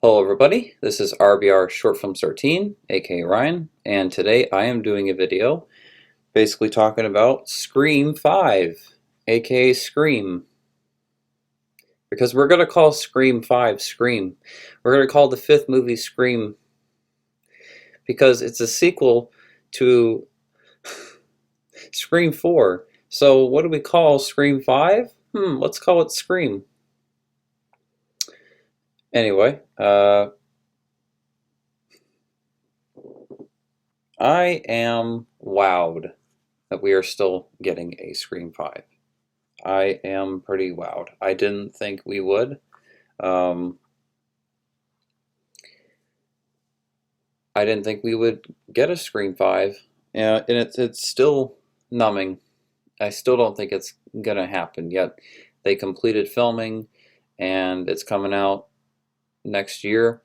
Hello everybody, this is RBR Short Films 13, aka Ryan, and today I am doing a video basically talking about Scream 5, aka Scream. Because we're going to call Scream 5 Scream. We're going to call the fifth movie Scream because it's a sequel to Scream 4. So what do we call Scream 5? Let's call it Scream. Anyway, I am wowed that we are still getting a Scream 5. I am pretty wowed. I didn't think we would. I didn't think we would get a Scream 5. Yeah, and it's still numbing. I still don't think it's gonna happen yet. They completed filming and it's coming out next year.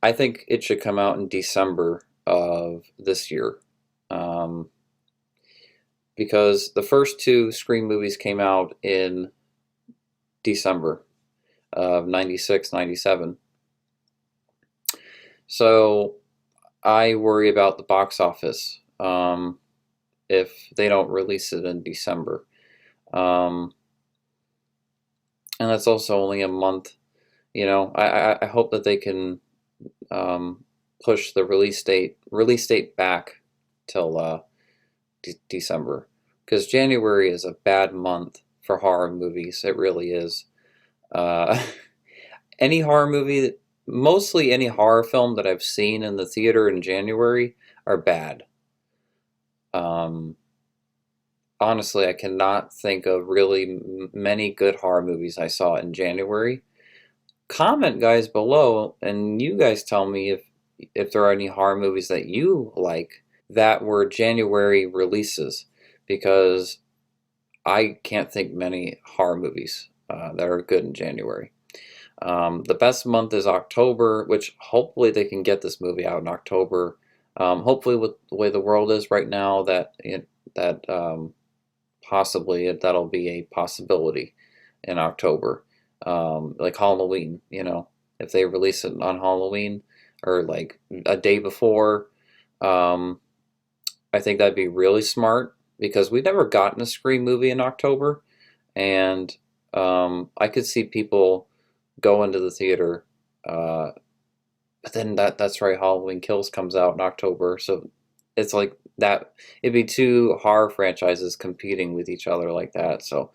I think it should come out in December of this year. Because the first two Scream movies came out in December of 96, 97. So I worry about the box office if they don't release it in December. And that's also only a month. You know, I hope that they can push the release date back till December, because January is a bad month for horror movies. It really is. Any horror movie, mostly any horror film that I've seen in the theater in January are bad. Honestly, I cannot think of really many good horror movies I saw in January. Comment, guys, below, and you guys tell me if there are any horror movies that you like that were January releases, because I can't think many horror movies that are good in January. The best month is October, which hopefully they can get this movie out in October. Hopefully, with the way the world is right now, possibly that'll be a possibility in October. Like Halloween, you know, if they release it on Halloween or like a day before, I think that'd be really smart, because we've never gotten a Scream movie in October, and I could see people go into the theater, but then that's right, Halloween Kills comes out in October, so it's like that. It'd be two horror franchises competing with each other like that. So,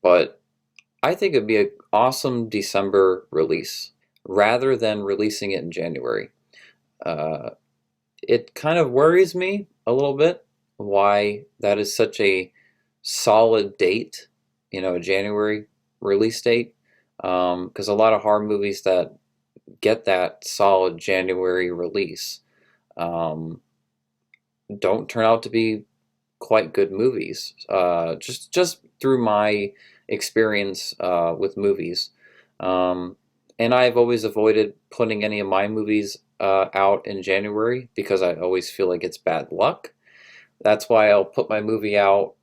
but I think it'd be an awesome December release rather than releasing it in January. It kind of worries me a little bit why that is such a solid date, you know, a January release date. Because a lot of horror movies that get that solid January release don't turn out to be quite good movies. Just through my experience with movies. And I've always avoided putting any of my movies out in January, because I always feel like it's bad luck. That's why I'll put my movies out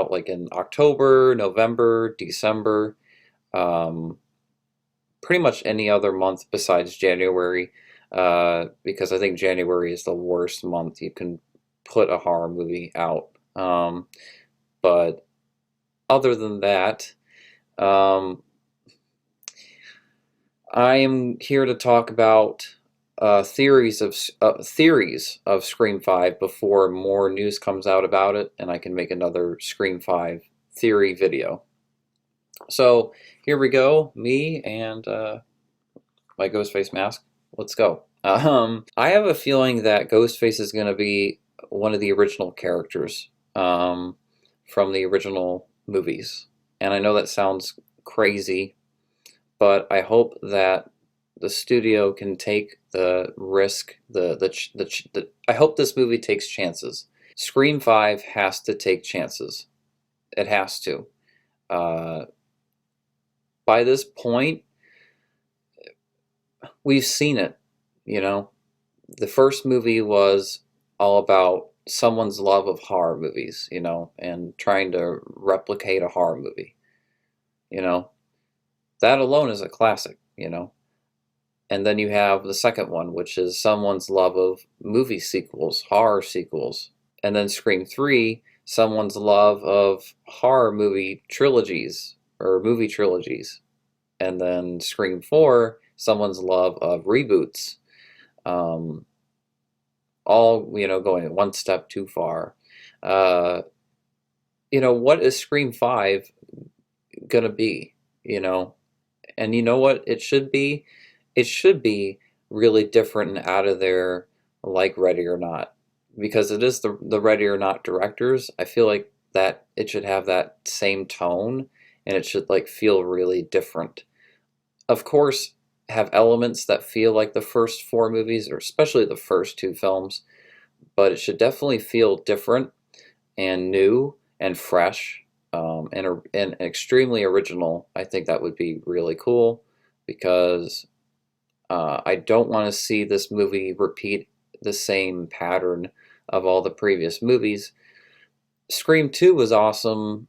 like in October, November, December, pretty much any other month besides January, because I think January is the worst month you can put a horror movie out. But other than that, I am here to talk about theories of Scream 5 before more news comes out about it, and I can make another Scream 5 theory video. So here we go, me and my Ghostface mask. Let's go. I have a feeling that Ghostface is going to be one of the original characters from the original movies, and I know that sounds crazy, but I hope that the studio can take the risk. I hope this movie takes chances. Scream 5 has to take chances. It has to. By this point, we've seen it. You know, the first movie was all about someone's love of horror movies, you know, and trying to replicate a horror movie. You know, that alone is a classic, you know. And then you have the second one, which is someone's love of movie sequels, horror sequels. And then Scream 3, someone's love of horror movie trilogies or movie trilogies. And then Scream 4, someone's love of reboots. Um, all, going one step too far. Uh, what is Scream 5 gonna be? You know, and you know what it should be? It should be really different and out of there, like Ready or Not, because it is the Ready or Not directors. I feel like that it should have that same tone, and it should like feel really different. Of course, have elements that feel like the first four movies, or especially the first two films, but it should definitely feel different and new and fresh, and extremely original. I think that would be really cool because I don't want to see this movie repeat the same pattern of all the previous movies. Scream 2 was awesome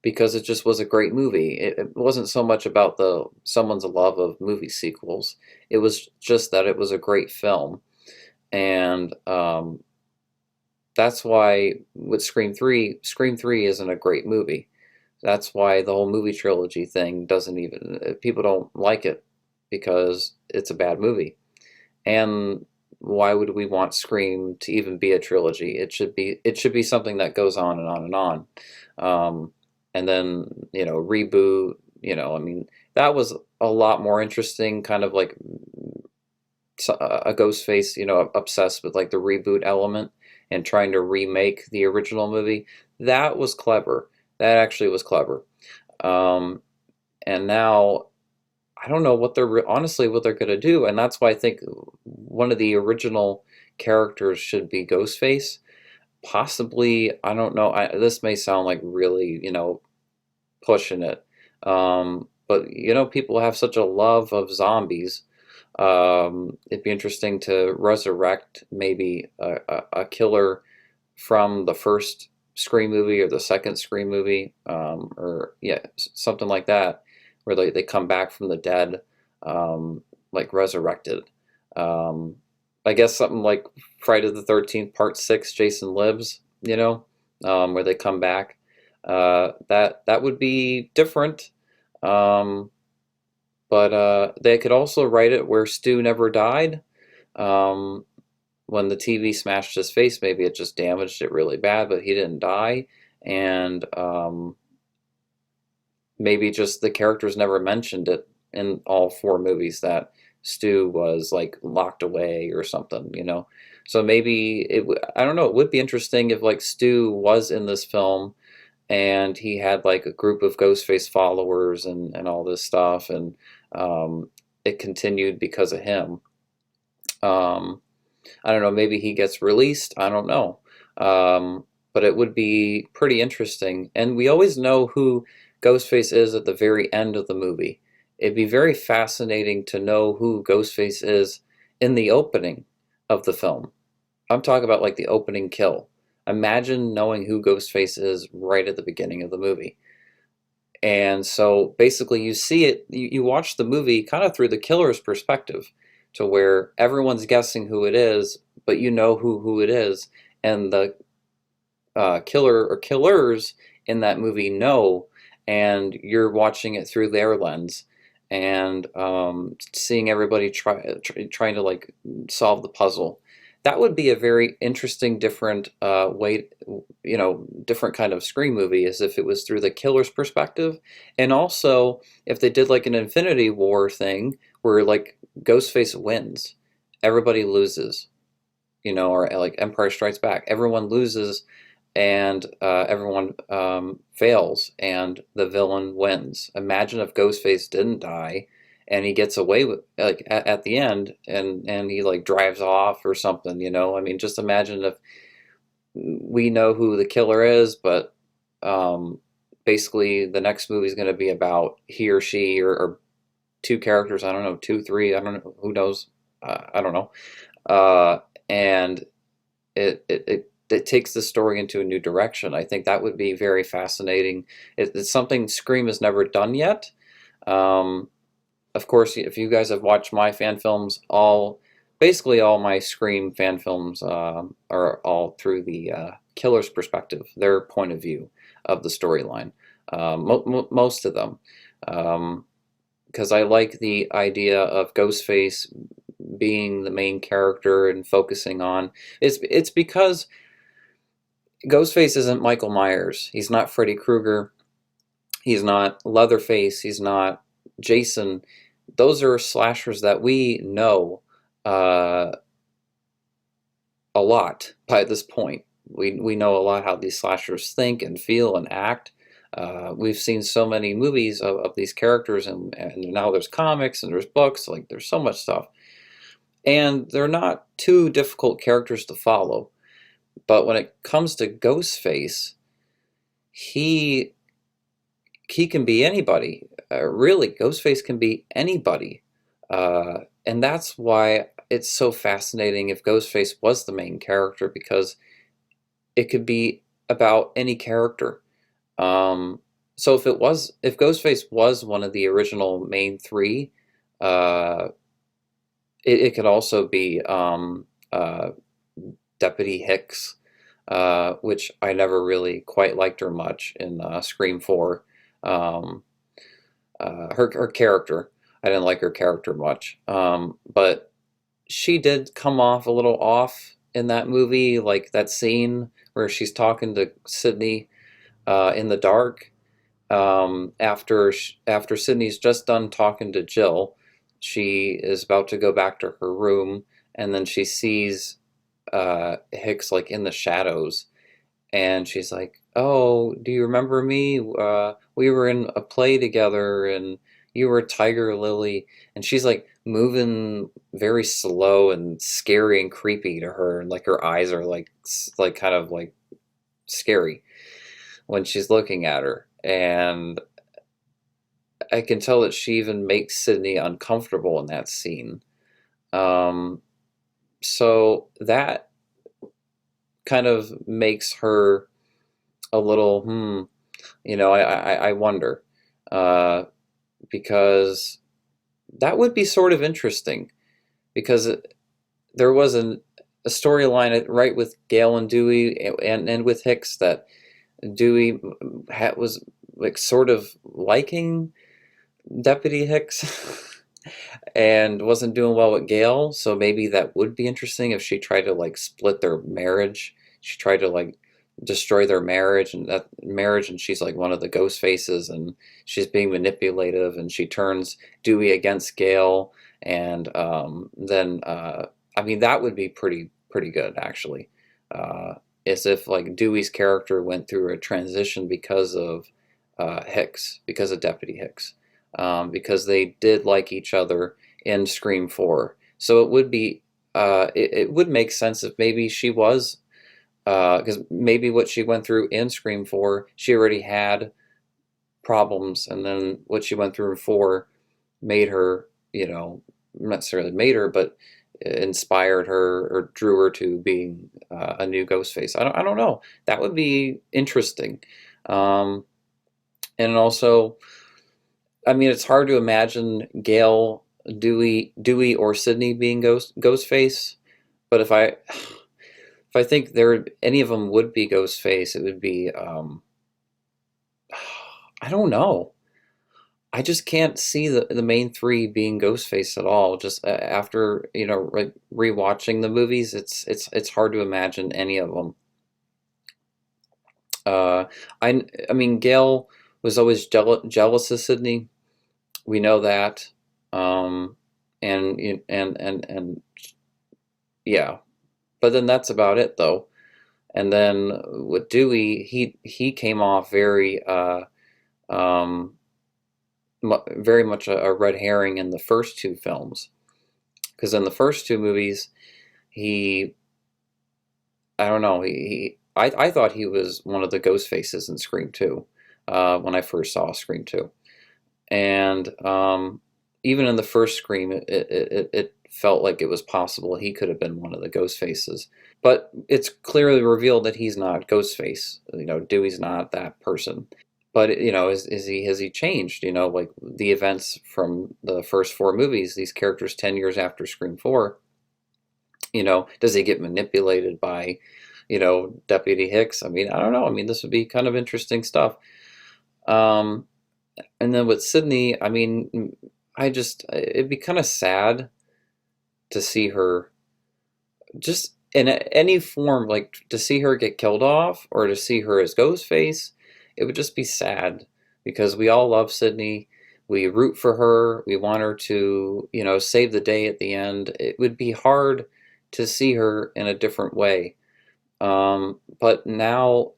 because it just was a great movie. It wasn't so much about the someone's love of movie sequels. It was just that it was a great film, and that's why with Scream 3 isn't a great movie. That's why the whole movie trilogy thing doesn't even, people don't like it because it's a bad movie. And why would we want Scream to even be a trilogy? It should be something that goes on and on and on. Um, and then, reboot, I mean, that was a lot more interesting, kind of like a Ghostface, obsessed with like the reboot element and trying to remake the original movie. That was clever. That actually was clever. Um, and now I don't know what they're honestly what they're gonna do, and that's why I think one of the original characters should be Ghostface. Possibly, I don't know. This may sound like really, pushing it, but people have such a love of zombies. It'd be interesting to resurrect maybe a killer from the first Scream movie or the second Scream movie, or yeah, something like that, where they come back from the dead, like resurrected. Um, I guess something like Friday the 13th Part 6, Jason Lives, where they come back. That would be different. Um, but they could also write it where Stu never died. Um, when the TV smashed his face, maybe it just damaged it really bad, but he didn't die. And maybe just the characters never mentioned it in all four movies that Stu was like locked away or something. So maybe I don't know, it would be interesting if like Stu was in this film and he had like a group of Ghostface followers and all this stuff, and it continued because of him. Um, I don't know, maybe he gets released. I don't know. But it would be pretty interesting. And we always know who Ghostface is at the very end of the movie. It'd be very fascinating to know who Ghostface is in the opening of the film. I'm talking about like the opening kill. Imagine knowing who Ghostface is right at the beginning of the movie. And so basically, you see it, you watch the movie kind of through the killer's perspective, to where everyone's guessing who it is, but you know who it is. And the killer or killers in that movie know, and you're watching it through their lens and seeing everybody trying to like solve the puzzle. That would be a very interesting, different way, different kind of Scream movie, as if it was through the killer's perspective. And also, if they did like an Infinity War thing where like Ghostface wins, everybody loses, or like Empire Strikes Back, everyone loses and everyone fails, and the villain wins. Imagine if Ghostface didn't die, and he gets away with like at the end, and he like drives off or something. I mean, just imagine if we know who the killer is, but um, basically the next movie is going to be about he or she, or two characters. I don't know, two, three. I don't know. Who knows? I don't know. Uh, and it takes the story into a new direction. I think that would be very fascinating. It's something Scream has never done yet. Um, of course, if you guys have watched my fan films, basically all my Scream fan films are all through the killer's perspective, their point of view of the storyline. Most of them, because I like the idea of Ghostface being the main character and focusing on. It's because Ghostface isn't Michael Myers. He's not Freddy Krueger. He's not Leatherface. He's not Jason. Those are slashers that we know uh, a lot by this point. We know a lot how these slashers think and feel and act. We've seen so many movies of these characters, and now there's comics and there's books. Like, there's so much stuff. And they're not too difficult characters to follow. But when it comes to Ghostface, he can be anybody. Really, Ghostface can be anybody. And that's why it's so fascinating if Ghostface was the main character, because it could be about any character. So if Ghostface was one of the original main three, uh, it could also be Deputy Hicks, which I never really quite liked her much in Scream 4. Um, her character, I didn't like her character much, but she did come off a little off in that movie, like that scene where she's talking to Sidney in the dark. After Sydney's just done talking to Jill, she is about to go back to her room, and then she sees Hicks like in the shadows, and she's like, "Oh, do you remember me? We were in a play together, and you were Tiger Lily." And she's like moving very slow and scary and creepy to her, and like her eyes are like kind of like scary when she's looking at her. And I can tell that she even makes Sydney uncomfortable in that scene. Um, so that kind of makes her a little, I wonder, uh, because that would be sort of interesting, because there was a storyline right with Gale and Dewey, and with Hicks, that Dewey was like sort of liking Deputy Hicks and wasn't doing well with Gale. So maybe that would be interesting if she tried to like split their marriage. She tried to like destroy their marriage, and she's like one of the ghost faces, and she's being manipulative, and she turns Dewey against Gale. And then I mean, that would be pretty good, actually. As if like Dewey's character went through a transition because of Hicks, because of Deputy Hicks, because they did like each other in Scream 4. So it would be it would make sense if maybe she was, because maybe what she went through in Scream 4, she already had problems, and then what she went through in 4 made her, not necessarily made her, but inspired her or drew her to being a new Ghostface. I don't know. That would be interesting. Um, and also, I mean, it's hard to imagine Gale, Dewey, or Sydney being Ghostface. But if I think any of them would be Ghostface, it would be I don't know. I just can't see the main three being Ghostface at all. Just after rewatching the movies, it's hard to imagine any of them. Uh, I mean, Gail was always jealous of Sydney. We know that. Um, and yeah, but then that's about it, though. And then with Dewey, he came off um, very much a red herring in the first two films, because in the first two movies, he I don't know, I thought he was one of the ghost faces in Scream 2, when I first saw Scream 2. And even in the first Scream, it felt like it was possible he could have been one of the ghost faces. But it's clearly revealed that he's not Ghostface. Dewey's not that person. but is he has he changed? Like the events from the first four movies, these characters 10 years after Scream 4. Does he get manipulated by, Deputy Hicks? I mean, I don't know. I mean, this would be kind of interesting stuff. Um, and then with Sydney, I mean, it'd be kind of sad to see her just in any form, like to see her get killed off or to see her as Ghostface. It would just be sad because we all love Sydney. We root for her. We want her to, save the day at the end. It would be hard to see her in a different way. But now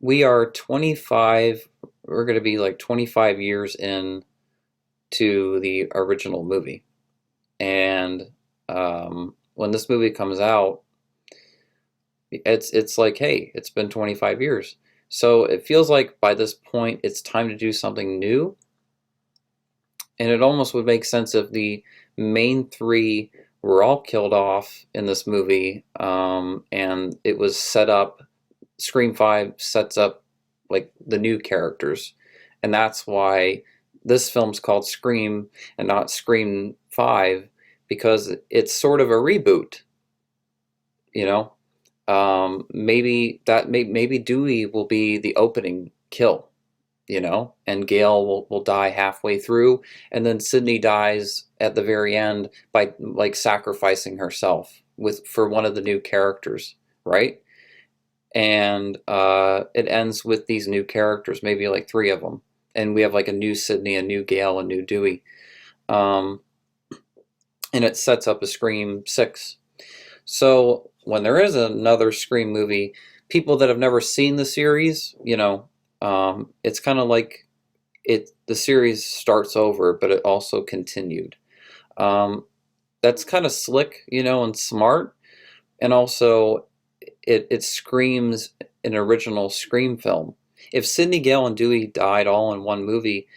we are 25, we're going to be like 25 years in to the original movie. And when this movie comes out, it's like, hey, it's been 25 years. So it feels like by this point it's time to do something new. And it almost would make sense if the main three were all killed off in this movie, and it was set up. Scream 5 sets up like the new characters, and that's why this film's called Scream and not Scream 5, because it's sort of a reboot. You know, maybe Dewey will be the opening kill, and Gail will die halfway through, and then Sydney dies at the very end by like sacrificing herself for one of the new characters, right? And it ends with these new characters, maybe like three of them, and we have like a new Sydney, a new Gail, a new Dewey, and it sets up a Scream 6. So when there is another Scream movie, people that have never seen the series, it's kind of like the series starts over, but it also continued. That's kind of slick, and smart, and also it screams an original Scream film. If Sydney, Gale, and Dewey died all in one movie,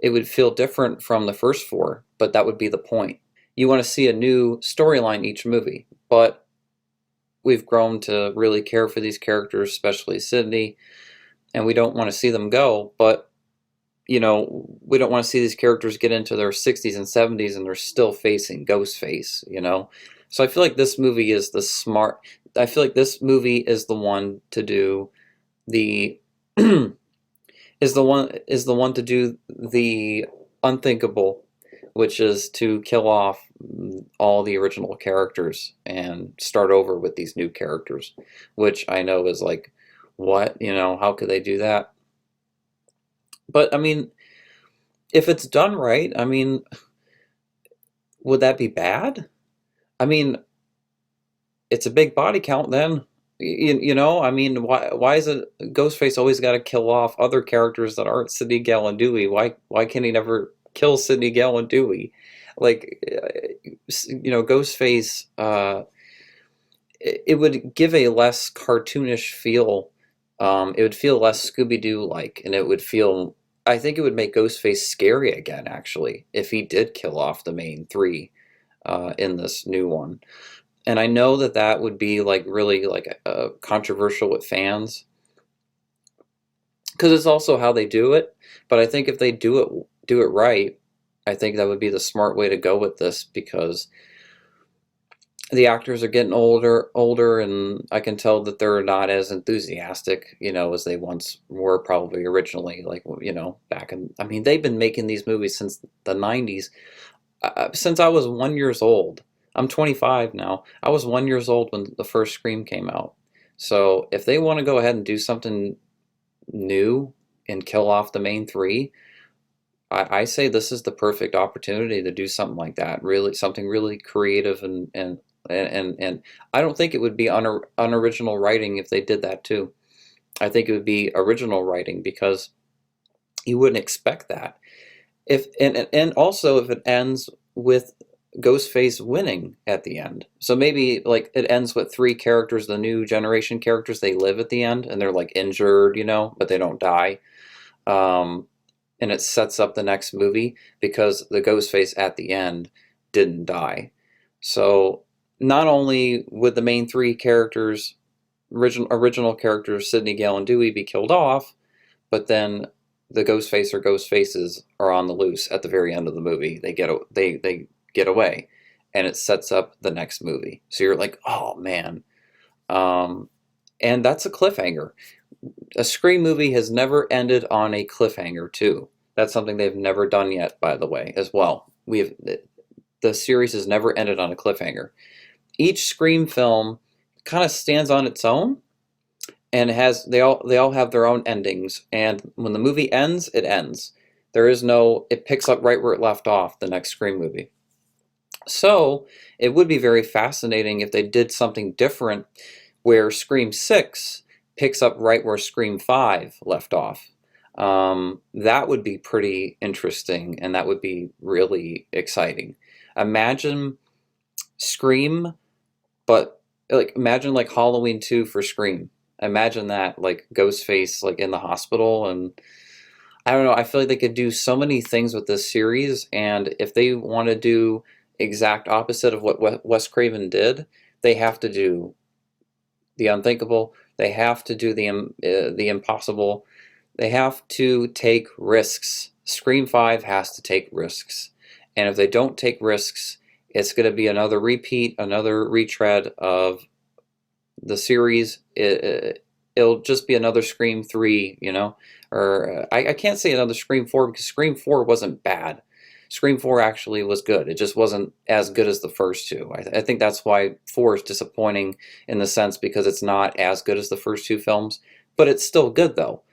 it would feel different from the first four, but that would be the point. You want to see a new storyline each movie, but we've grown to really care for these characters, especially Sydney, and we don't want to see them go, but we don't want to see these characters get into their 60s and 70s and they're still facing Ghostface, So I feel like this movie is I feel like this movie is the one to do the is the one to do the unthinkable, which is to kill off all the original characters and start over with these new characters, which I know is like, what, how could they do that? But I mean, if it's done right, I mean, would that be bad? I mean, it's a big body count then. I mean, why is it Ghostface always got to kill off other characters that aren't Sidney, Gale, and Dewey? Why can he never kill Sidney, Gale, and Dewey? Like, Ghostface, it would give a less cartoonish feel. It would feel less Scooby-Doo like, and I think it would make Ghostface scary again, actually, if he did kill off the main three in this new one. And I know that would be like really like controversial with fans, because it's also how they do it. But I think if they do it right, I think that would be the smart way to go with this, because the actors are getting older, and I can tell that they're not as enthusiastic, as they once were, probably originally, like, back in, I mean, they've been making these movies since the 90s, since I was 1 years old. I'm 25 now. I was 1 years old when the first Scream came out. So if they want to go ahead and do something new and kill off the main three, I say this is the perfect opportunity to do something like that. Really, something really creative, and I don't think it would be unoriginal writing if they did that too. I think it would be original writing, because you wouldn't expect that. And also if it ends with Ghostface winning at the end. So maybe like it ends with three characters, the new generation characters, they live at the end and they're like injured, but they don't die. And it sets up the next movie because the Ghostface at the end didn't die. So not only would the main three characters, original characters, Sidney, Gale, and Dewey, be killed off, but then the Ghostface or Ghostfaces are on the loose at the very end of the movie. They get away, and it sets up the next movie. So you're like, oh man, and that's a cliffhanger. A Scream movie has never ended on a cliffhanger too. That's something they've never done yet, by the way, as well. The series has never ended on a cliffhanger. Each Scream film kind of stands on its own, and they all have their own endings. And when the movie ends, it ends. There is no it picks up right where it left off. The next Scream movie. So it would be very fascinating if they did something different, where Scream 6 picks up right where Scream 5 left off. That would be pretty interesting, and that would be really exciting. Imagine Scream, but like imagine like Halloween 2 for Scream. Imagine that, like Ghostface like in the hospital, and I don't know, I feel like they could do so many things with this series, and if they want to do exact opposite of what Wes Craven did, they have to do the unthinkable. They have to do the impossible. They have to take risks. Scream 5 has to take risks. And if they don't take risks, it's going to be another repeat, another retread of the series. It'll just be another Scream 3, you know? Or I can't say another Scream 4 because Scream 4 wasn't bad. Scream 4 actually was good. It just wasn't as good as the first two. I think that's why 4 is disappointing in the sense because it's not as good as the first two films, but it's still good though.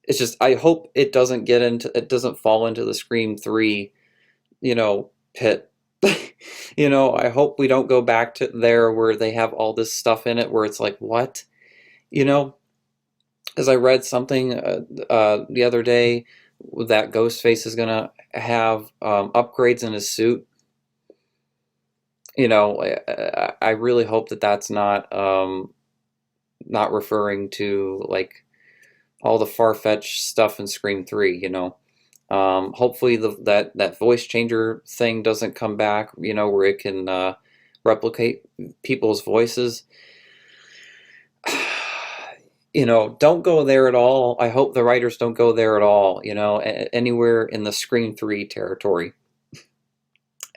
It's just I hope it doesn't fall into the Scream 3, pit. I hope we don't go back to there where they have all this stuff in it where it's like, what? You know, as I read something the other day that Ghostface is gonna have upgrades in his suit. I really hope that that's not referring to like all the far-fetched stuff in Scream 3. Hopefully that voice changer thing doesn't come back. Where it can replicate people's voices. Don't go there at all. I hope the writers don't go there at all, anywhere in the Scream 3 territory.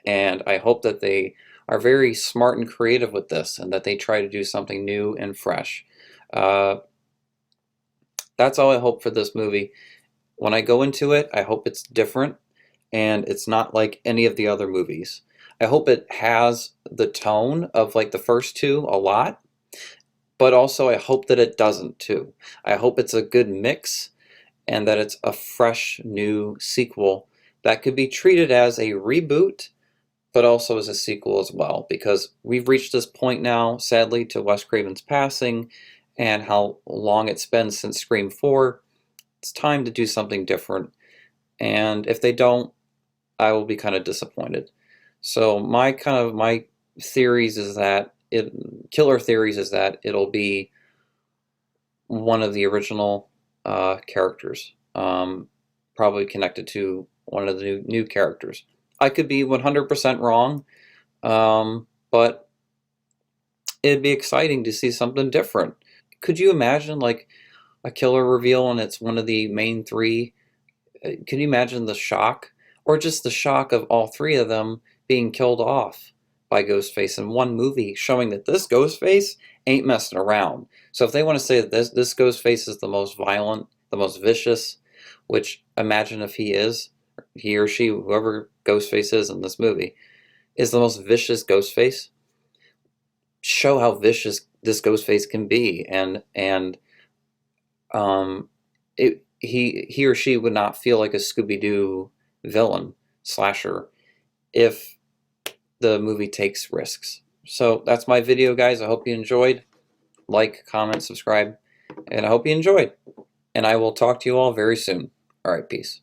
And I hope that they are very smart and creative with this and that they try to do something new and fresh. That's all I hope for this movie. When I go into it, I hope it's different and it's not like any of the other movies. I hope it has the tone of like the first two a lot. But also I hope that it doesn't too. I hope it's a good mix and that it's a fresh new sequel that could be treated as a reboot, but also as a sequel as well, because we've reached this point now, sadly, to Wes Craven's passing and how long it's been since Scream 4. It's time to do something different, and if they don't, I will be kind of disappointed. So my theories is that killer theories is that it'll be one of the original characters, probably connected to one of the new characters. I could be 100% wrong, but it'd be exciting to see something different. Could you imagine like a killer reveal and it's one of the main three? Can you imagine the shock, or just the shock of all three of them being killed off by Ghostface in one movie, showing that this Ghostface ain't messing around. So if they want to say that this Ghostface is the most violent, the most vicious, which imagine if he or she, whoever Ghostface is in this movie, is the most vicious Ghostface. Show how vicious this Ghostface can be, and he or she would not feel like a Scooby-Doo villain slasher if the movie takes risks. So that's my video, guys. I hope you enjoyed. Like, comment, subscribe, and I hope you enjoyed. And I will talk to you all very soon. All right, peace.